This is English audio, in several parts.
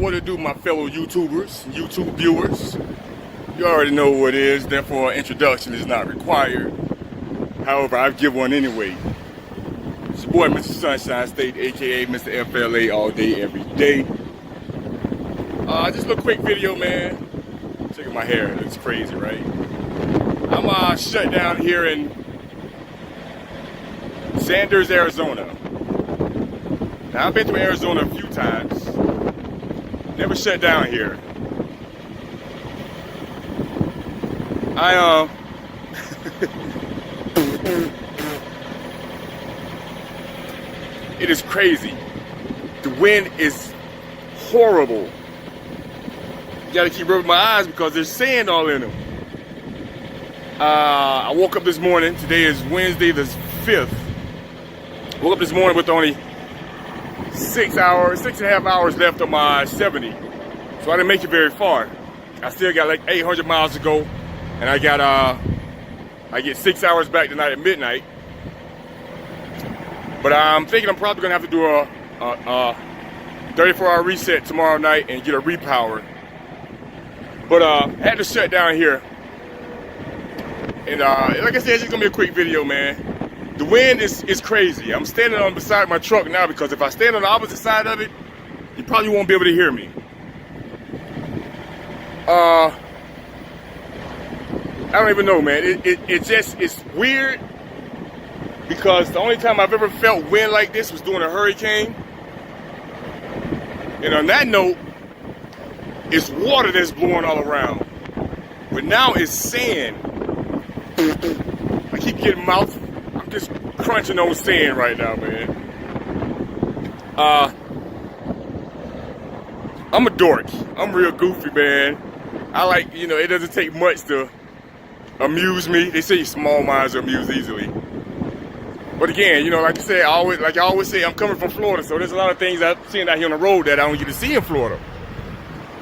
What to do, my fellow YouTubers, YouTube viewers? You already know what it is, therefore an introduction is not required. However, I'll give one anyway. It's your boy, Mr. Sunshine State, aka Mr. FLA, all day, every day. Just a little quick video, man. Check out my hair, it looks crazy, right? I'm shut down here in Sanders, Arizona. Now, I've been to Arizona a few times. Never shut down here. It is crazy. The wind is horrible. You gotta keep rubbing my eyes because there's sand all in them. I woke up this morning. Today is Wednesday the 5th. Woke up this morning with only 6.5 hours left on my 70. So I didn't make it very far. I still got like 800 miles to go. And I get 6 hours back tonight at midnight. But I'm thinking I'm probably gonna have to do a 34-hour reset tomorrow night and get a repower. But I had to shut down here. And like I said, it's just gonna be a quick video, man. The wind is crazy. I'm standing on beside my truck now because if I stand on the opposite side of it, you probably won't be able to hear me. I don't even know, man. It's weird because the only time I've ever felt wind like this was during a hurricane. And on that note, it's water that's blowing all around. But now it's sand. I keep getting mouth. I'm just crunching on sand right now, man. I'm a dork. I'm real goofy, man. I like, it doesn't take much to amuse me. They say small minds are amused easily. But again, like I said, I always say, I'm coming from Florida, so there's a lot of things I've seen out here on the road that I don't get to see in Florida.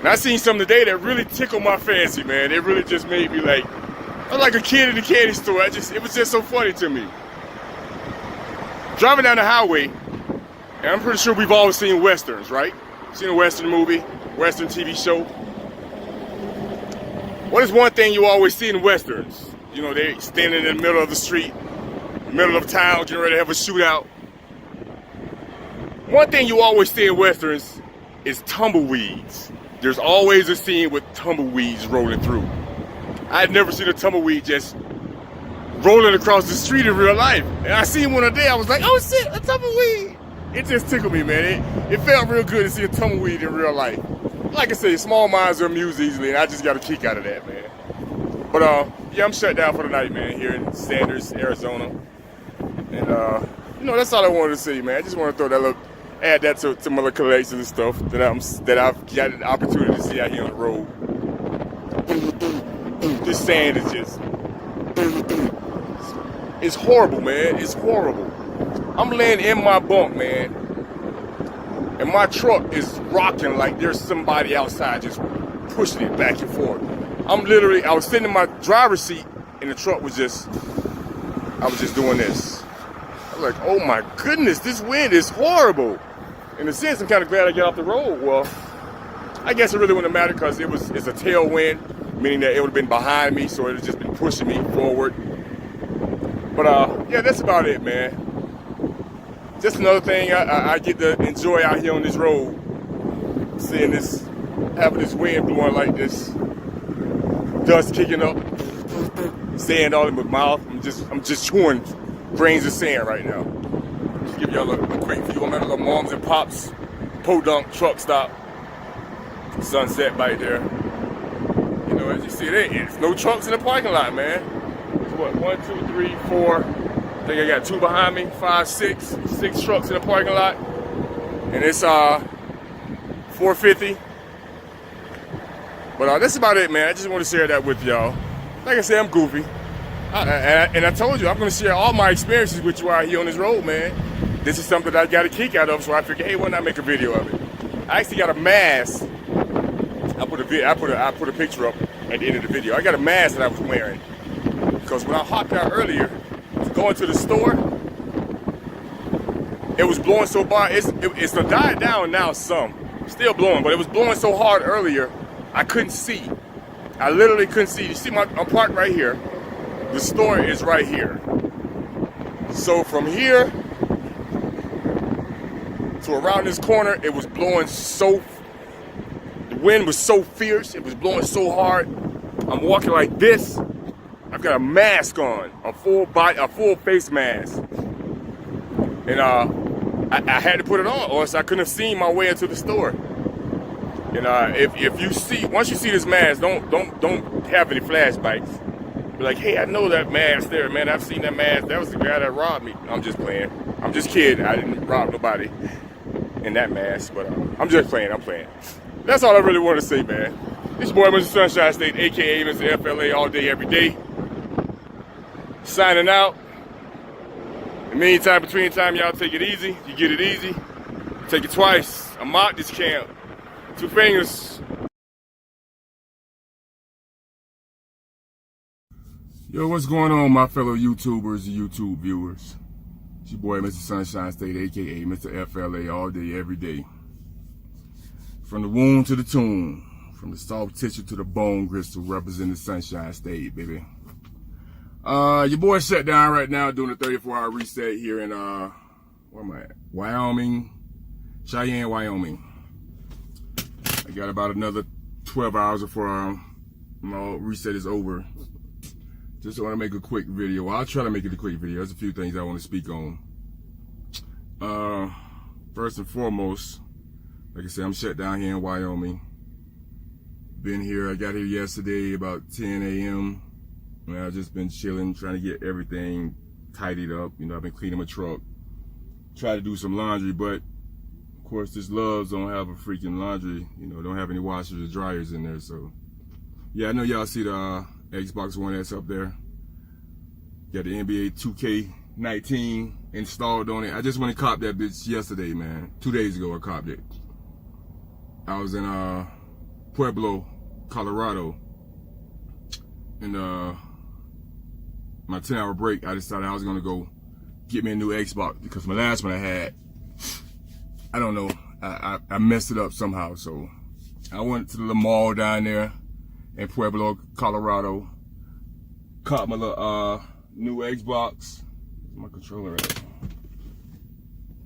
And I seen some today that really tickled my fancy, man. It really just made me like, I'm like a kid in the candy store. It was just so funny to me. Driving down the highway, and I'm pretty sure we've all seen Westerns, right? Seen a Western movie, Western TV show. What is one thing you always see in Westerns? They standing in the middle of the street, middle of town, getting ready to have a shootout. One thing you always see in Westerns is tumbleweeds. There's always a scene with tumbleweeds rolling through. I had never seen a tumbleweed just rolling across the street in real life. And I seen one today, I was like, oh shit, a tumbleweed. It just tickled me, man. It felt real good to see a tumbleweed in real life. Like I say, small minds are amused easily, and I just got a kick out of that, man. But yeah, I'm shut down for the night, man, here in Sanders, Arizona. And that's all I wanted to see, man. I just want to add that to my little collection of stuff that I've got an opportunity to see out here on the road. This sand is just, it's horrible, man. It's horrible. I'm laying in my bunk, man, and my truck is rocking like there's somebody outside just pushing it back and forth. I was sitting in my driver's seat, and the truck was I was just doing this. I was like, oh my goodness, this wind is horrible. In a sense, I'm kind of glad I got off the road. Well, I guess it really wouldn't matter because it's a tailwind, meaning that it would have been behind me, so it would have just been pushing me forward. But yeah, that's about it, man. Just another thing I get to enjoy out here on this road, seeing this, having this wind blowing like this, dust kicking up, sand all in my mouth. I'm just chewing grains of sand right now. Just give y'all a quick view. I'm at a little Moms and Pops podunk truck stop. Sunset right there. As you see, there's no trucks in the parking lot, man. So what? 1, 2, 3, 4. I think I got 2 behind me. 5, 6 trucks in the parking lot, and it's 4:50. But that's about it, man. I just want to share that with y'all. Like I said, I'm goofy. And I told you, I'm going to share all my experiences with you out here on this road, man. This is something that I got a kick out of, so I figured, hey, why not make a video of it? I actually got a mask. I put a picture up at the end of the video. I got a mask that I was wearing because when I hopped out earlier to go into the store, it was blowing so hard. It's died down now some, still blowing, but it was blowing so hard earlier, I couldn't see. I literally couldn't see. You see, I'm parked right here. The store is right here. So from here to around this corner, it was blowing so. The wind was so fierce. It was blowing so hard. I'm walking like this. I've got a mask on, a full face mask, and I had to put it on, or else I couldn't have seen my way into the store. And if you see, once you see this mask, don't have any flashbacks. Be like, hey, I know that mask there, man. I've seen that mask. That was the guy that robbed me. I'm just playing. I'm just kidding. I didn't rob nobody in that mask, but I'm just playing. I'm playing. That's all I really want to say, man. This boy, Mr. Sunshine State, a.k.a. Mr. FLA, all day, every day. Signing out. In the meantime, between time, y'all take it easy. You get it easy. Take it twice. I'm out this camp. 2 fingers. Yo, what's going on, my fellow YouTubers and YouTube viewers? It's your boy, Mr. Sunshine State, a.k.a. Mr. FLA, all day, every day. From the womb to the tomb, from the soft tissue to the bone gristle, representing the Sunshine State, baby. Your boy shut down right now, doing a 34-hour reset here in, where am I at? Wyoming, Cheyenne, Wyoming. I got about another 12 hours before my reset is over. Just want to make a quick video. Well, I'll try to make it a quick video. There's a few things I want to speak on. First and foremost, like I said, I'm shut down here in Wyoming. Been here, I got here yesterday about 10 a.m. And I've just been chilling, trying to get everything tidied up. You know, I've been cleaning my truck. Try to do some laundry, but of course this Loves don't have a freaking laundry, you know, don't have any washers or dryers in there. So yeah, I know y'all see the Xbox One that's up there. Got the NBA 2K19 installed on it. I just went and copped that bitch yesterday, man. 2 days ago I copped it. I was in Pueblo, Colorado. And my 10-hour break, I decided I was gonna go get me a new Xbox because my last one I had, I don't know, I messed it up somehow. So I went to the mall down there in Pueblo, Colorado, caught my little new Xbox. Where's my controller at?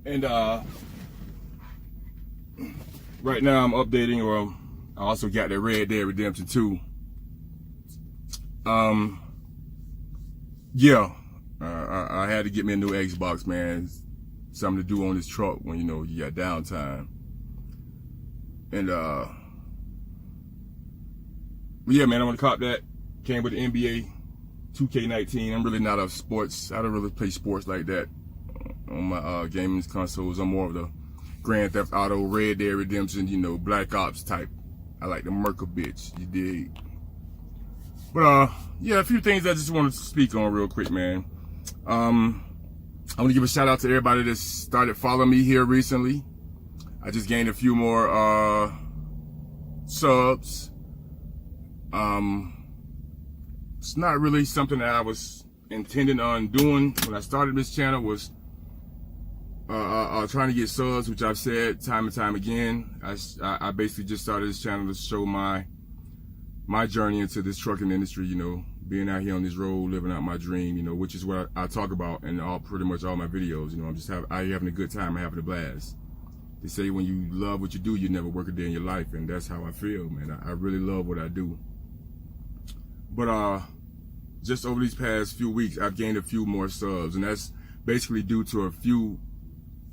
And right now I'm updating, or I also got that Red Dead Redemption 2. Yeah, I had to get me a new Xbox, man. It's something to do on this truck when, you know, you got downtime. And yeah, man, I want to cop that. Came with the NBA 2K19. I'm really not a sports. I don't really play sports like that on my gaming consoles. I'm more of the Grand Theft Auto, Red Dead Redemption, you know, Black Ops type. I like the Merca bitch, you dig? But yeah, a few things I just wanted to speak on real quick, man. I want to give a shout out to everybody that started following me here recently. I just gained a few more subs. It's not really something that I was intending on doing when I started this channel. Was trying to get subs, which I've said time and time again. I basically just started this channel to show my journey into this trucking industry, you know, being out here on this road, living out my dream, you know, which is what I talk about in pretty much all my videos. You know, I'm just having a good time, I'm having a blast. They say when you love what you do, you never work a day in your life, and that's how I feel, man. I really love what I do. But just over these past few weeks, I've gained a few more subs, and that's basically due to a few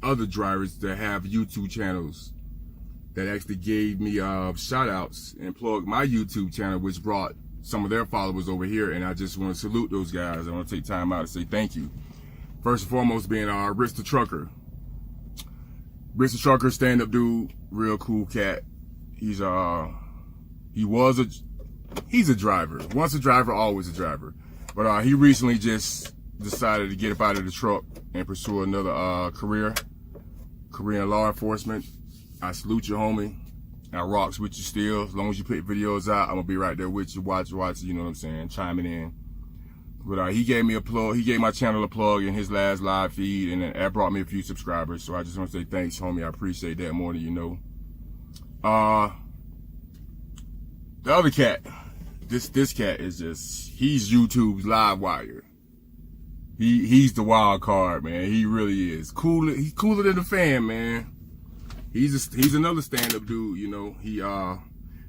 other drivers that have YouTube channels that actually gave me shout outs and plugged my YouTube channel, which brought some of their followers over here. And I just want to salute those guys. I want to take time out to say thank you. First and foremost being Rich the Trucker. Rich the Trucker, stand-up dude, real cool cat. He's he's a driver. Once a driver, always a driver. But he recently just decided to get up out of the truck and pursue another career in law enforcement. I salute you, homie. I rocks with you still. As long as you put videos out, I'm gonna be right there with you. Watch, you know what I'm saying? Chiming in. But he gave me a plug. He gave my channel a plug in his last live feed, and that brought me a few subscribers. So I just want to say thanks, homie. I appreciate that more than you know. The other cat, this cat is he's YouTube's live wire. He's the wild card, man. He really is. He's cooler than the fan, man. He's another stand-up dude, you know. He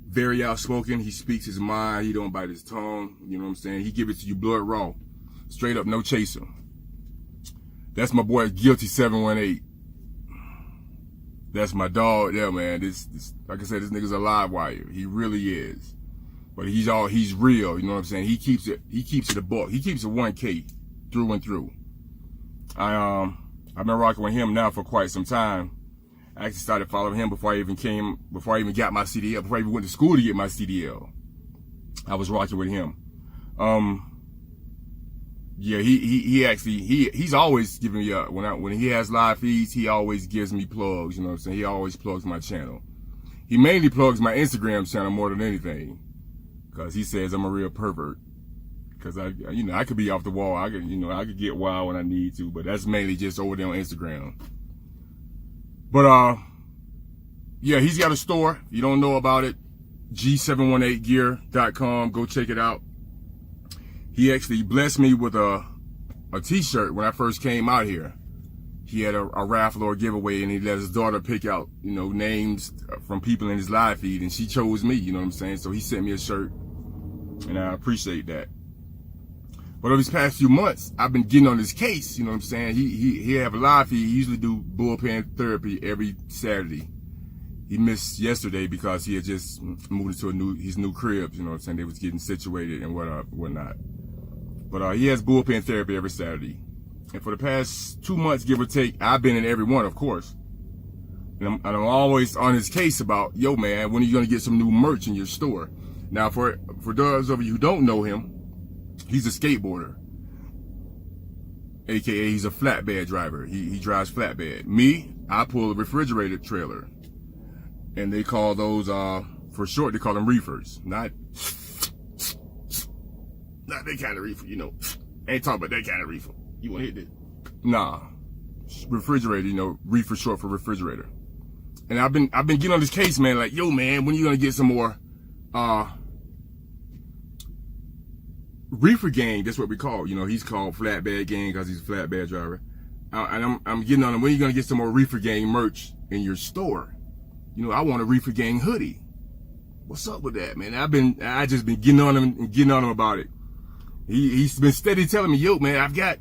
very outspoken. He speaks his mind. He don't bite his tongue. You know what I'm saying? He give it to you blood raw. Straight up, no chaser. That's my boy Guilty 718. That's my dog there, man. This like I said, this nigga's a live wire. He really is. But he's real, you know what I'm saying? He keeps it a buck. He keeps it 1K through and through. I've been rocking with him now for quite some time. I actually started following him before I even got my CDL, before I even went to school to get my CDL. I was rocking with him. Yeah, he's always giving me up. When he has live feeds, he always gives me plugs, you know what I'm saying? He always plugs my channel. He mainly plugs my Instagram channel more than anything. Cause he says I'm a real pervert. Cause I could be off the wall. I could get wild when I need to, but that's mainly just over there on Instagram. But yeah, he's got a store. If you don't know about it, g718gear.com. Go check it out. He actually blessed me with a t-shirt when I first came out here. He had a raffle or a giveaway, and he let his daughter pick out, you know, names from people in his live feed, and she chose me, you know what I'm saying? So he sent me a shirt, and I appreciate that. But over these past few months, I've been getting on his case, you know what I'm saying? He have a live feed. He usually do bullpen therapy every Saturday. He missed yesterday because he had just moved into his new crib, you know what I'm saying? They was getting situated and whatnot. But he has bullpen therapy every Saturday. And for the past 2 months, give or take, I've been in every one, of course. And I'm always on his case about, yo, man, when are you going to get some new merch in your store? Now, for those of you who don't know him, he's a skateboarder. AKA, he's a flatbed driver. He drives flatbed. Me, I pull a refrigerated trailer. And they call those, for short, they call them reefers. Not that kind of reefer, you know. Ain't talking about that kind of reefer. You want to hit this? Nah. Refrigerator, you know, reefer short for refrigerator. And I've been getting on this case, man, like, yo, man, when are you going to get some more, reefer gang? That's what we call, you know, he's called flatbed gang because he's a flatbed driver. And I'm getting on him, when are you going to get some more reefer gang merch in your store? You know, I want a reefer gang hoodie. What's up with that, man? I just been getting on him about it. He's been steady telling me, yo, man, I've got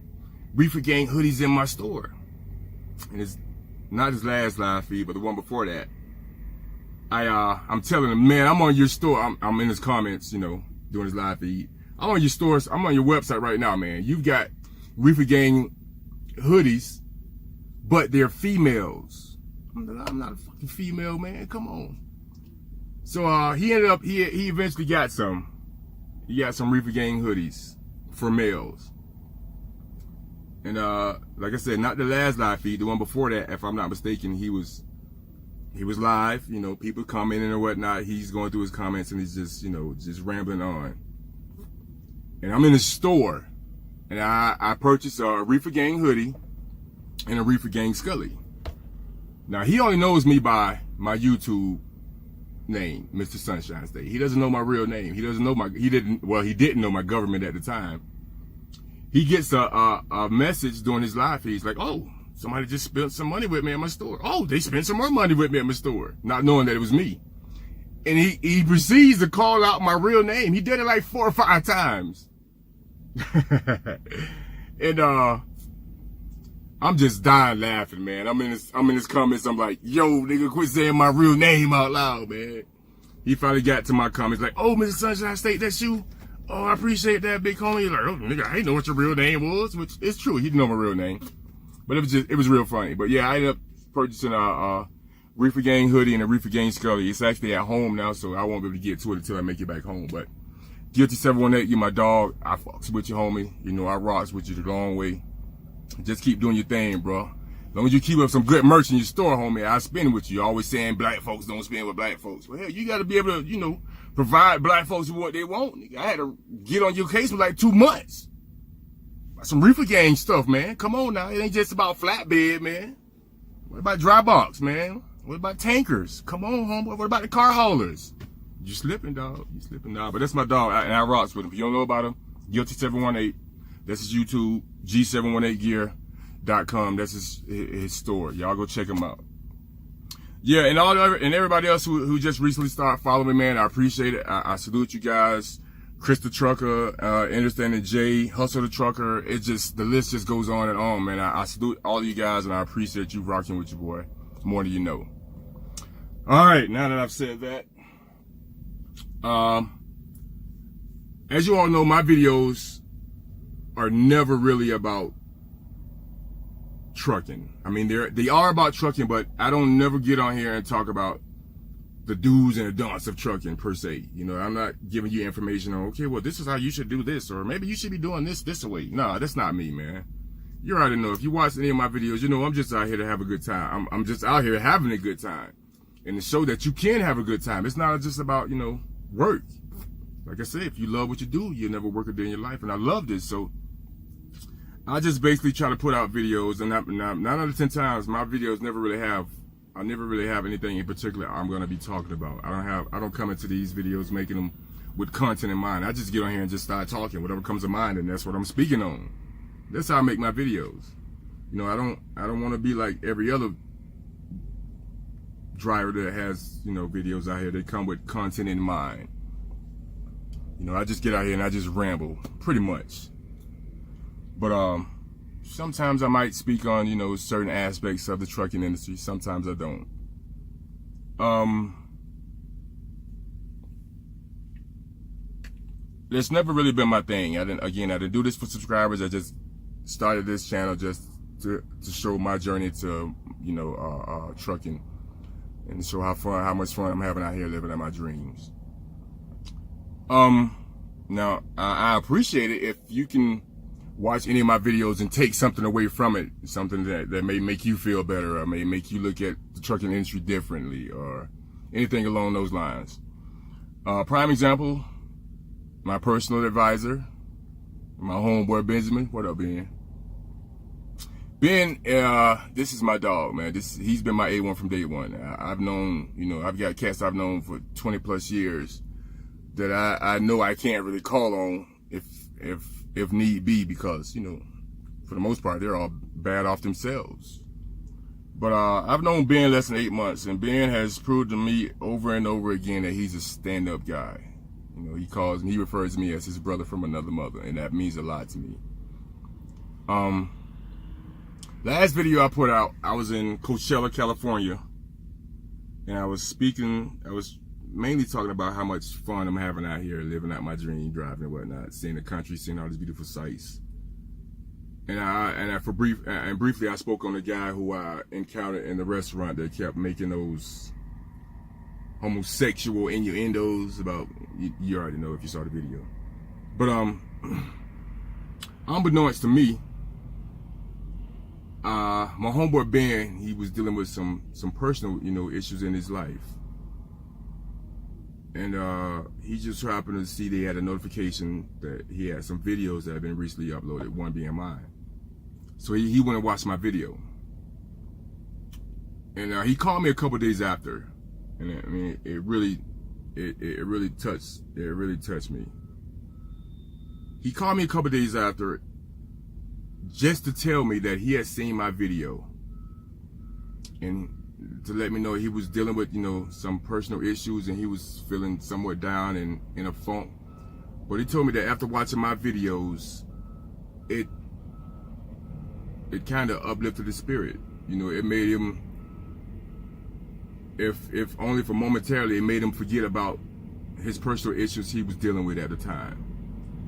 reefer gang hoodies in my store. And it's not his last live feed, but the one before that. I'm telling him, man, I'm on your store. I'm in his comments, you know, doing his live feed. I'm on your stores. I'm on your website right now, man. You've got reefer gang hoodies, but they're females. I'm not a fucking female, man. Come on. So he eventually got some. He got some reefer gang hoodies for males. And like I said, not the last live feed, the one before that, if I'm not mistaken, he was live, you know, people commenting or whatnot. He's going through his comments and he's just, you know, just rambling on. And I'm in the store and I purchased a reefer gang hoodie and a reefer gang Scully. Now he only knows me by my YouTube name, Mr. Sunshine State. He doesn't know my real name. He didn't know my government at the time. He gets a message during his live feed. He's like, oh, somebody just spent some money with me at my store. Oh, they spent some more money with me at my store. Not knowing that it was me. And he proceeds to call out my real name. He did it like 4 or 5 times. And I'm just dying laughing, man. I'm in his comments. I'm like, yo, nigga, quit saying my real name out loud, man. He finally got to my comments like, oh, Mr. Sunshine State, that's you? Oh, I appreciate that, big homie. He's like, oh, nigga, I didn't know what your real name was, which is true. He didn't know my real name. But it was real funny. But yeah, I ended up purchasing a Reefer Gang hoodie and a Reefer Gang Scully. It's actually at home now, so I won't be able to get to it until I make it back home. But Guilty 718, you my dog. I fucks with you, homie. You know I rocks with you the long way. Just keep doing your thing, bro. As long as you keep up some good merch in your store, homie, I spend with you. You're always saying black folks don't spend with black folks. Well, hell, you got to be able to, you know, provide black folks with what they want. I had to get on your case for like 2 months. Some Reefer Gang stuff, man. Come on now. It ain't just about flatbed, man. What about dry box, man? What about tankers? Come on, homeboy. What about the car haulers? You slipping, dog. You slipping, dog. But that's my dog, and I rocks with him. If you don't know about him, Guilty 718. That's his YouTube, G718gear.com. That's his store. Y'all go check him out. Yeah, and everybody else who just recently started following me, man, I appreciate it. I salute you guys. Chris the Trucker, Understanding Jay, Hustle the Trucker. It just, the list just goes on and on, man. I salute all of you guys, and I appreciate you rocking with your boy. More than you know. All right, now that I've said that, as you all know, my videos are never really about trucking. I mean, they are about trucking, but I don't never get on here and talk about the do's and the don'ts of trucking per se. You know, I'm not giving you information on, okay, well, this is how you should do this, or maybe you should be doing this way. No, that's not me, man. You already know. If you watch any of my videos, you know I'm just out here to have a good time. I'm just out here having a good time, and to show that you can have a good time. It's not just about, you know, work. Like I said, if you love what you do, you'll never work a day in your life, and I love this. So I just basically try to put out videos, and 9 out of 10 times, my videos never really have anything in particular I'm gonna be talking about. I don't come into these videos making them with content in mind. I just get on here and just start talking, whatever comes to mind, and that's what I'm speaking on. That's how I make my videos. You know, I don't want to be like every other driver that has, you know, videos out here that come with content in mind. You know, I just get out here and I just ramble, pretty much. But sometimes I might speak on, you know, certain aspects of the trucking industry. Sometimes I don't. It's never really been my thing. I didn't do this for subscribers. I just started this channel just to show my journey to, you know, trucking, and show how much fun I'm having out here living out my dreams. Now I appreciate it if you can watch any of my videos and take something away from it, something that may make you feel better, or may make you look at the trucking industry differently, or anything along those lines. Prime example, my personal advisor, my homeboy Benjamin. What up, Ben? Ben, this is my dog, man. He's been my A1 from day one. I've known, you know, I've got cats I've known for 20 plus years that I know I can't really call on if need be, because, you know, for the most part, they're all bad off themselves. But I've known Ben less than 8 months, and Ben has proved to me over and over again that he's a stand-up guy. You know, he refers to me as his brother from another mother, and that means a lot to me. Last video I put out, I was in Coachella, California, and I was mainly talking about how much fun I'm having out here, living out my dream, driving and whatnot, seeing the country, seeing all these beautiful sights. And briefly I spoke on a guy who I encountered in the restaurant that kept making those homosexual innuendos about, you already know if you saw the video. But unbeknownst to me, my homeboy Ben, he was dealing with some personal, you know, issues in his life. And he just happened to see they had a notification that he had some videos that had been recently uploaded, one being mine. So he went and watched my video. And he called me a couple days after. And I mean, it really touched me. He called me a couple days after just to tell me that he had seen my video, and to let me know he was dealing with, you know, some personal issues, and he was feeling somewhat down and in a funk. But he told me that after watching my videos, it kind of uplifted his spirit. You know, it made him, if only for momentarily, it made him forget about his personal issues he was dealing with at the time.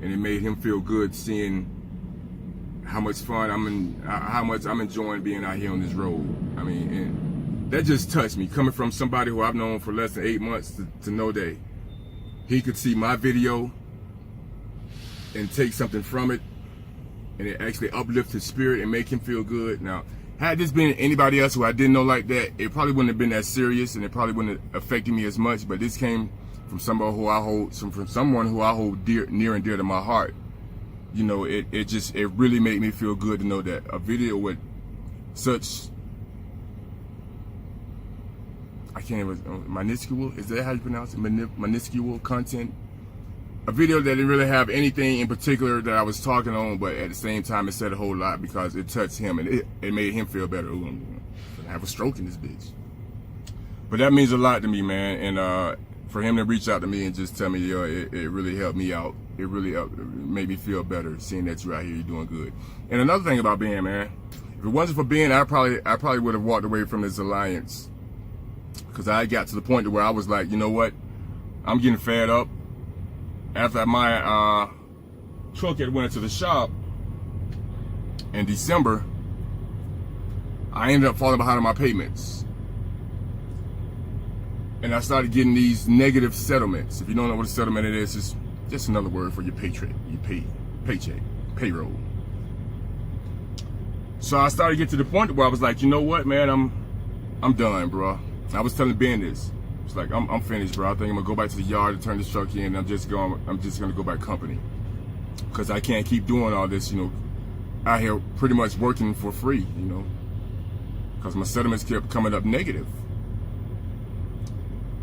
And it made him feel good seeing how much fun how much I'm enjoying being out here on this road. I mean, that just touched me, coming from somebody who I've known for less than 8 months to know that he could see my video and take something from it, and it actually uplift his spirit and make him feel good. Now, had this been anybody else who I didn't know like that, it probably wouldn't have been that serious, and it probably wouldn't have affected me as much. But this came from somebody who I hold, from someone who I hold near and dear to my heart. You know, it really made me feel good to know that a video with such, I can't even, minuscule, is that how you pronounce it? Minuscule content. A video that didn't really have anything in particular that I was talking on, but at the same time it said a whole lot because it touched him and it made him feel better. Ooh, I'm gonna have a stroke in this bitch. But that means a lot to me, man. And for him to reach out to me and just tell me, yo, it really helped me out. It really made me feel better seeing that you're out here, you're doing good. And another thing about Ben, man, if it wasn't for Ben, I probably would have walked away from this alliance, because I got to the point where I was like, you know what, I'm getting fed up. After my truck had went into the shop in December, I ended up falling behind on my payments. And I started getting these negative settlements. If you don't know what a settlement it is, it's just another word for your paycheck, payroll. So I started to get to the point where I was like, you know what, man, I'm done, bro. I was telling Ben this. It's like, I'm finished, bro. I think I'm gonna go back to the yard and turn this truck in. I'm just gonna go back company, because I can't keep doing all this, you know, out here pretty much working for free, you know, because my settlements kept coming up negative.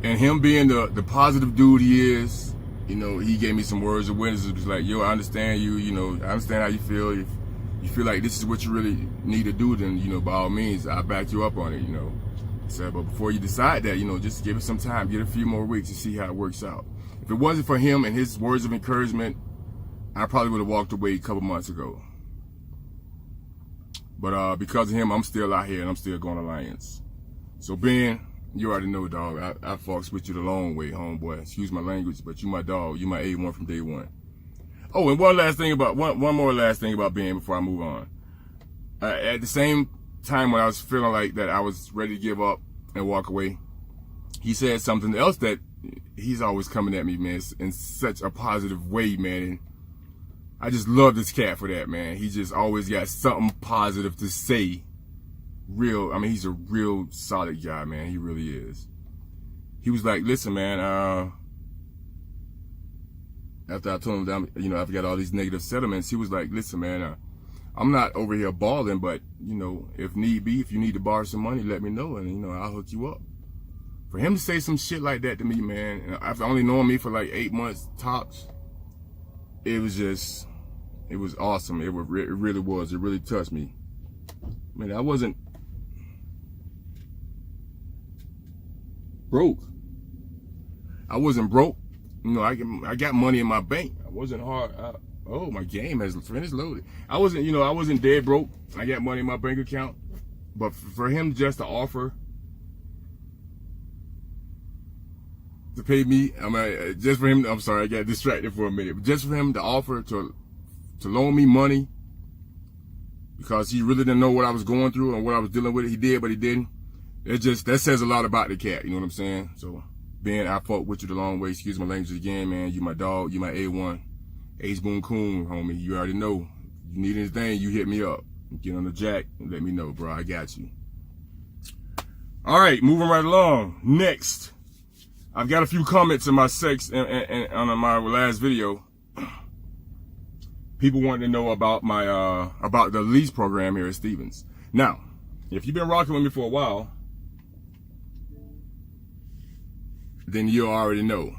And him being the positive dude he is, you know, he gave me some words of wisdom. It was like, yo, I understand you, you know, I understand how you feel. If you feel like this is what you really need to do, then, you know, by all means, I'll back you up on it, you know. So, but before you decide that, you know, just give it some time, get a few more weeks to see how it works out. If it wasn't for him and his words of encouragement, I probably would have walked away a couple months ago. But because of him, I'm still out here and I'm still going Alliance. So Ben, you already know, dog, I fucks with you the long way, homeboy. Excuse my language, but you my dog. You my A1 from day one. Oh, and one more last thing about Ben before I move on. At the same time when I was feeling like that I was ready to give up and walk away, he said something else that he's always coming at me, man, in such a positive way, man. And I just love this cat for that, man. He just always got something positive to say. I mean, he's a real solid guy, man. He really is. He was like, listen, man, after I told him that, you know, I've got all these negative settlements, he was like, listen, man, I'm not over here balling, but, you know, if need be, if you need to borrow some money, let me know, and, you know, I'll hook you up. For him to say some shit like that to me, man, and after only knowing me for like 8 months tops, it was awesome. It really was. It really touched me. Man, I wasn't broke. I wasn't broke. You know, I got money in my bank. I wasn't hard. Oh, my game has finished loaded. I wasn't dead broke. I got money in my bank account. But for him just to offer to pay me, just for him, I'm sorry, I got distracted for a minute. But just for him to offer to loan me money, because he really didn't know what I was going through and what I was dealing with. He did, but he didn't. That says a lot about the cat. You know what I'm saying? So, Ben, I fought with you the long way. Excuse my language again, man. You my dog. You my A1. Ace Boon Coon, homie. You already know. You need anything, you hit me up. Get on the jack and let me know, bro. I got you. All right, moving right along. Next, I've got a few comments in my on my last video. People wanting to know about my about the lease program here at Stevens. Now, if you've been rocking with me for a while, then you already know.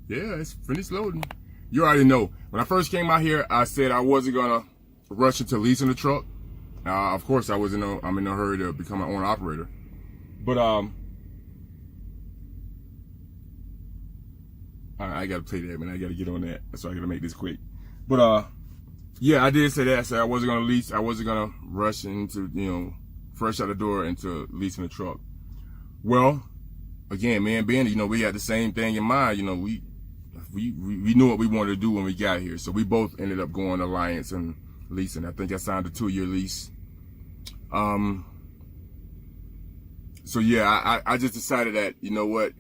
Yeah, it's finished loading. You already know. When I first came out here, I said I wasn't gonna rush into leasing the truck. Of course, I'm in no hurry to become an owner operator. But I gotta play that, man. I gotta get on that. So I gotta make this quick. But yeah, I did say that. I said I wasn't gonna lease. I wasn't gonna rush into, you know, fresh out the door into leasing the truck. Well, again, man, Ben, you know, we had the same thing in mind. You know, we knew what we wanted to do when we got here. So we both ended up going Alliance and leasing. I think I signed a 2-year lease. So yeah, I just decided that, you know what,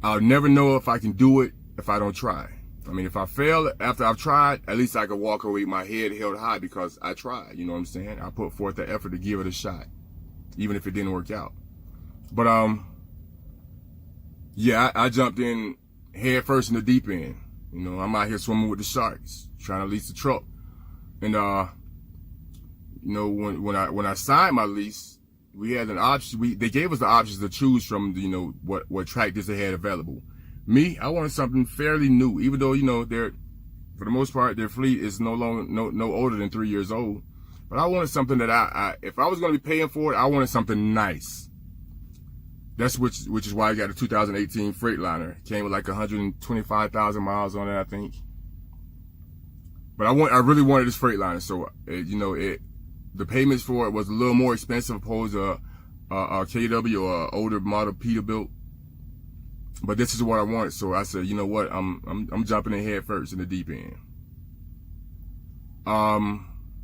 I'll never know if I can do it if I don't try. I mean, if I fail after I've tried, at least I can walk away with my head held high because I tried. You know what I'm saying? I put forth the effort to give it a shot, even if it didn't work out. But yeah, I jumped in head first in the deep end. You know, I'm out here swimming with the sharks, trying to lease the truck. And you know, when I signed my lease, we had an option. They gave us the options to choose from. You know, what tractors they had available. Me, I wanted something fairly new, even though, you know, for the most part, their fleet is no older than 3 years old. But I wanted something that if I was going to be paying for it, I wanted something nice. That's which is why I got a 2018 Freightliner. It came with like 125,000 miles on it, I think. But I really wanted this Freightliner, so you know, the payments for it was a little more expensive opposed to a KW or an older model Peterbilt. But this is what I wanted, so I said, you know what, I'm jumping in head first in the deep end.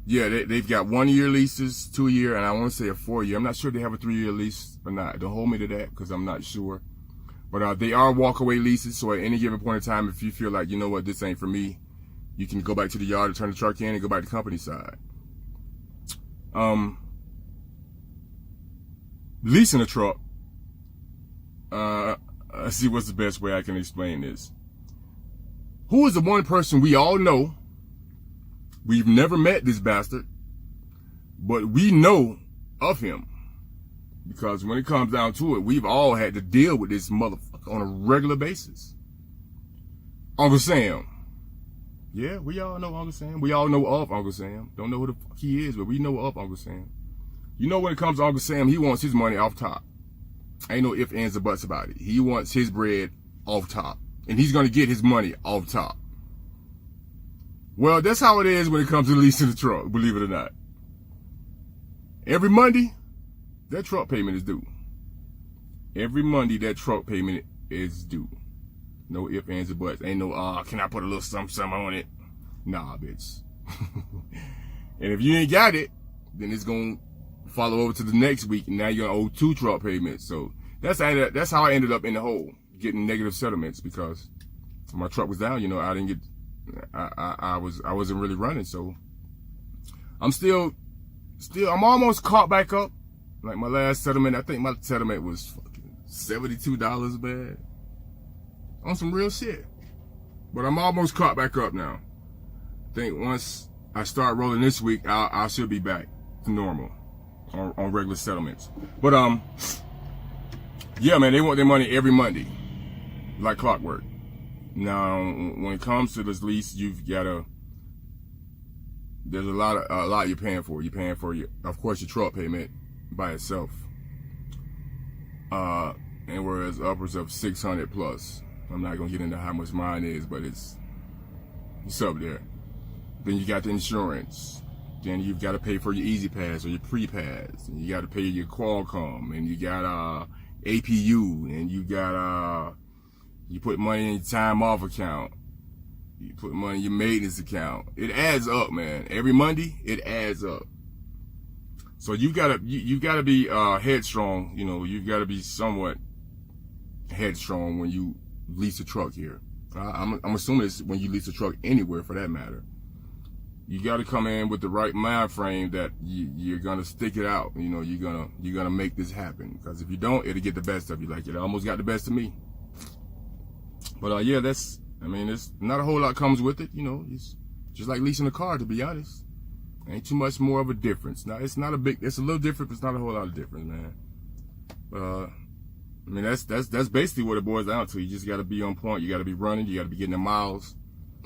Yeah, they've got 1 year leases, 2 year, and I want to say a 4 year. I'm not sure if they have a 3 year lease or not. Don't hold me to that because I'm not sure. But they are walkaway leases, so at any given point in time, if you feel like, you know what, this ain't for me, you can go back to the yard and turn the truck in and go back to company side. Leasing a truck, let's see what's the best way I can explain this. Who is the one person we all know? We've never met this bastard, but we know of him. Because when it comes down to it, we've all had to deal with this motherfucker on a regular basis. Uncle Sam. Yeah, we all know Uncle Sam. We all know of Uncle Sam. Don't know who the fuck he is, but we know of Uncle Sam. You know, when it comes to Uncle Sam, he wants his money off top. Ain't no ifs, ands, or buts about it. He wants his bread off top. And he's going to get his money off top. Well, that's how it is when it comes to leasing the truck, believe it or not. Every Monday, that truck payment is due. Every Monday, that truck payment is due. No ifs, ands, or buts. Ain't no, can I put a little something on it? Nah, bitch. And if you ain't got it, then it's going to follow over to the next week, and now you're going to owe 2 truck payments. So that's how I ended up in the hole, getting negative settlements, because my truck was down. You know, I didn't get, I wasn't really running. So I'm I'm almost caught back up. Like my last settlement, I think my settlement was fucking $72, man, on some real shit. But I'm almost caught back up now. I think once I start rolling this week, I should be back to normal on regular settlements. But yeah, man, they want their money every Monday, like clockwork. Now, when it comes to this lease, you've got to, there's a lot you're paying for. You're paying for of course, your truck payment by itself, and whereas upwards of 600 plus. I'm not gonna get into how much mine is, but it's up there. Then you got the insurance. Then you've got to pay for your Easy Pass or your Pre-Pass. And you got to pay your Qualcomm, and you got APU, and you got you put money in your time off account. You put money in your maintenance account. It adds up, man. Every Monday, it adds up. So you gotta be headstrong. You know, you've got to be somewhat headstrong when you lease a truck here. I'm assuming it's when you lease a truck anywhere, for that matter. You got to come in with the right mind frame that you're gonna stick it out. You know, you're gonna make this happen. Because if you don't, it'll get the best of you. Like it almost got the best of me. But yeah, it's not a whole lot comes with it. You know, it's just like leasing a car, to be honest. Ain't too much more of a difference. Now, it's a little different, but it's not a whole lot of difference, man. I mean, that's basically what it boils down to. You just got to be on point. You got to be running. You got to be getting the miles.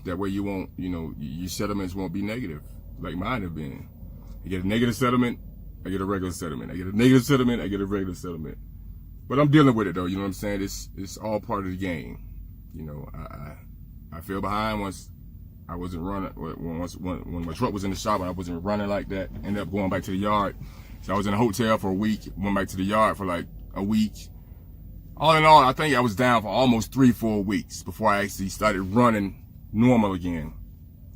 That way you won't, you know, your settlements won't be negative like mine have been. You get a negative settlement, I get a regular settlement. I get a negative settlement, I get a regular settlement. But I'm dealing with it though. You know what I'm saying? It's all part of the game. You know, I fell behind once I wasn't running. When my truck was in the shop, I wasn't running like that. Ended up going back to the yard. So I was in a hotel for a week. Went back to the yard for like a week. All in all, I think I was down for almost 3-4 weeks before I actually started running normal again.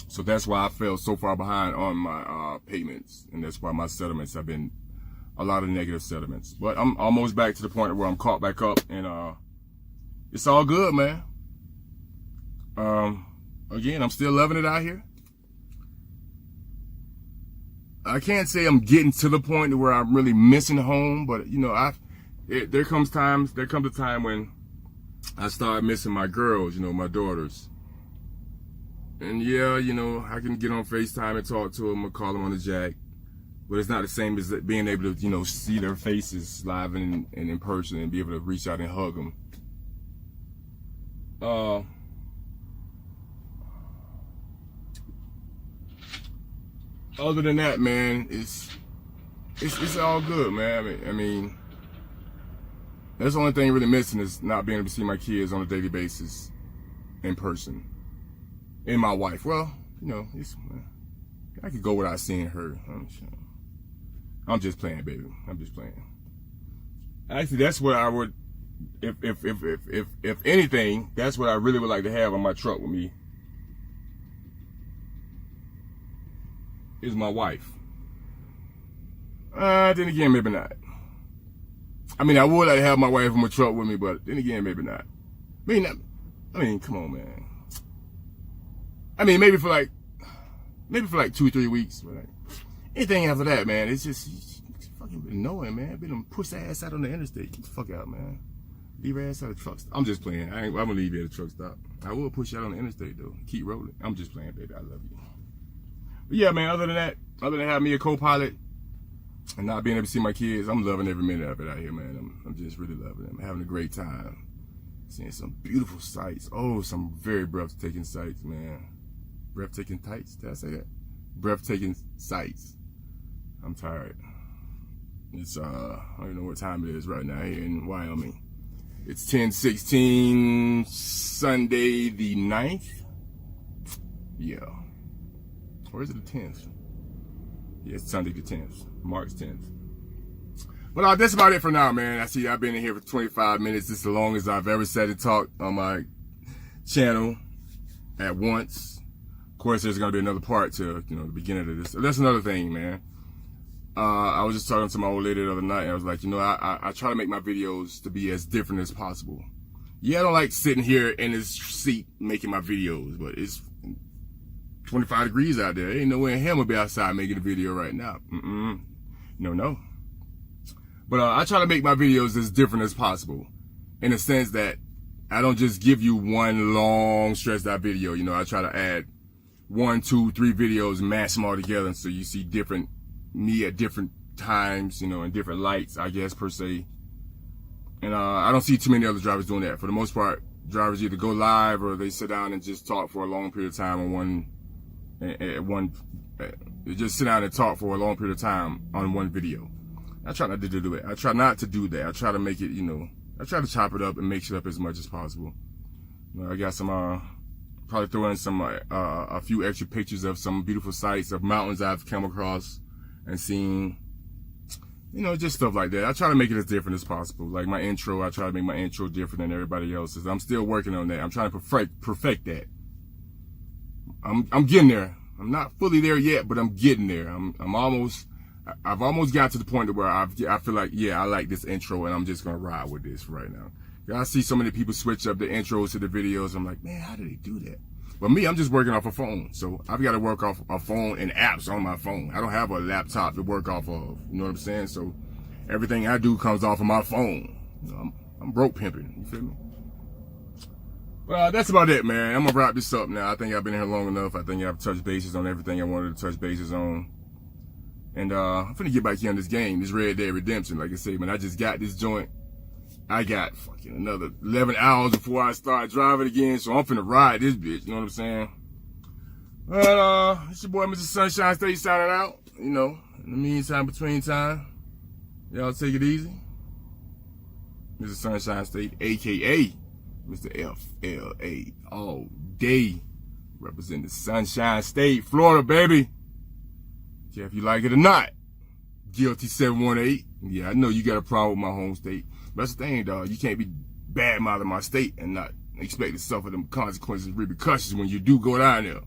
So that's why I fell so far behind on my payments, and that's why my settlements have been a lot of negative sentiments. But I'm almost back to the point where I'm caught back up, and it's all good, man. Again, I'm still loving it out here. I can't say I'm getting to the point where I'm really missing home, but you know, there comes a time when I start missing my girls, you know, my daughters. And yeah, you know, I can get on FaceTime and talk to them or call them on the jack, but it's not the same as being able to, you know, see their faces live and in person and be able to reach out and hug them. Other than that, man, it's all good, man. I mean, that's the only thing really missing is not being able to see my kids on a daily basis in person. And my wife, well, you know, I could go without seeing her. I'm just playing, baby. I'm just playing. Actually, that's what I would, if anything, that's what I really would like to have on my truck with me. Is my wife. Then again, maybe not. I mean, I would like to have my wife in my truck with me, but then again, maybe not. I mean, come on, man. I mean, maybe for like 2-3 weeks. But like, anything after that, man, it's just fucking annoying, man. Been them push their ass out on the interstate. Get the fuck out, man. Leave her ass at the truck stop. I'm just playing. I'm gonna leave you at the truck stop. I will push you out on the interstate though. Keep rolling. I'm just playing, baby. I love you. But yeah, man, other than that, other than having me a co-pilot and not being able to see my kids, I'm loving every minute of it out here, man. I'm just really loving it. I'm having a great time. Seeing some beautiful sights. Oh, some very breathtaking sights, man. Breathtaking sights? Did I say that? Breathtaking sights. I'm tired. It's, I don't even know what time it is right now here in Wyoming. It's 10:16, Sunday the 9th. Yeah. Or is it the 10th? Yeah, it's Sunday the 10th, March 10th. But that's about it for now, man. I see I've been in here for 25 minutes. This is the longest I've ever sat and talked on my channel at once. Of course, there's going to be another part to, you know, the beginning of this. So that's another thing, man. I was just talking to my old lady the other night, and I was like, you know, I try to make my videos to be as different as possible. Yeah, I don't like sitting here in this seat making my videos, but it's 25 degrees out there. Ain't no way in hell I'll be outside making a video right now. No. But I try to make my videos as different as possible, in the sense that I don't just give you one long stretched out video. You know, I try to add 1, 2, 3 videos and mash them all together, so you see different me at different times, you know, in different lights, I guess, per se. And I don't see too many other drivers doing that. For the most part, drivers either go live or they sit down and just talk for a long period of time on they just sit down and talk for a long period of time on one video. I try not to do it. I try not to do that. I try to make it, you know, I try to chop it up and mix it up as much as possible. You know, I got some, probably throw in some, a few extra pictures of some beautiful sights of mountains I've come across and seen, you know, just stuff like that. I try to make it as different as possible. Like my intro, I try to make my intro different than everybody else's. I'm still working on that. I'm trying to perfect that. I'm getting there. I'm not fully there yet, but I'm getting there. I've almost got to the point where I feel like, yeah, I like this intro and I'm just going to ride with this right now. I see so many people switch up the intros to the videos. I'm like, man, how do they do that? But me, I'm just working off a phone. So I've got to work off a phone and apps on my phone. I don't have a laptop to work off of. You know what I'm saying? So everything I do comes off of my phone. You know, I'm broke pimping. You feel me? Well, that's about it, man. I'm going to wrap this up now. I think I've been here long enough. I think I've touched bases on everything I wanted to touch bases on. And I'm finna get back here on this game, this Red Dead Redemption. Like I say, man, I just got this joint. I got fucking another 11 hours before I start driving again, so I'm finna ride this bitch, you know what I'm saying? But, it's your boy, Mr. Sunshine State, signing out. You know, in the meantime, between time, y'all take it easy. Mr. Sunshine State, a.k.a. Mr. FLA, all day. Representing the Sunshine State, Florida, baby. Yeah, if you like it or not. Guilty 718. Yeah, I know you got a problem with my home state. But that's the thing, dog. You can't be bad-mouthing my state and not expect to suffer them consequences and repercussions when you do go down there.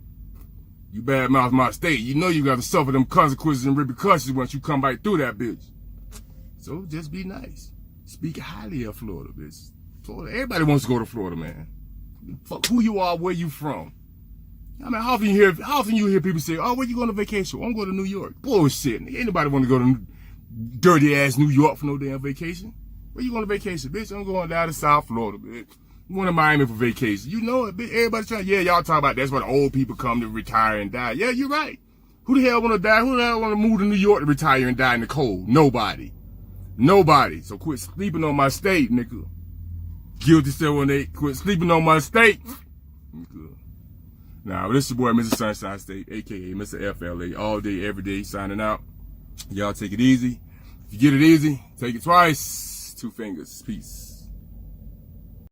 You bad-mouth my state, you know you got to suffer them consequences and repercussions once you come back through that bitch. So just be nice. Speak highly of Florida, bitch. Florida, everybody wants to go to Florida, man. Fuck who you are, where you from. I mean, how often you hear people say, "Oh, where you going on vacation?" I'm going to New York. Bullshit. Ain't nobody want to go to dirty ass New York for no damn vacation. Where you going on vacation, bitch? I'm going down to South Florida, bitch. I'm going to Miami for vacation. You know it, bitch. Everybody trying. Yeah, y'all talk about that's where the old people come to retire and die. Yeah, you're right. Who the hell want to die? Who the hell want to move to New York to retire and die in the cold? Nobody. Nobody. So quit sleeping on my state, nigga. Guilty 718. Quit sleeping on my state. Nigga. Now, this is your boy, Mr. Sunshine State, a.k.a. Mr. FLA, all day, every day, signing out. Y'all take it easy. If you get it easy, take it twice. 2 fingers. Peace.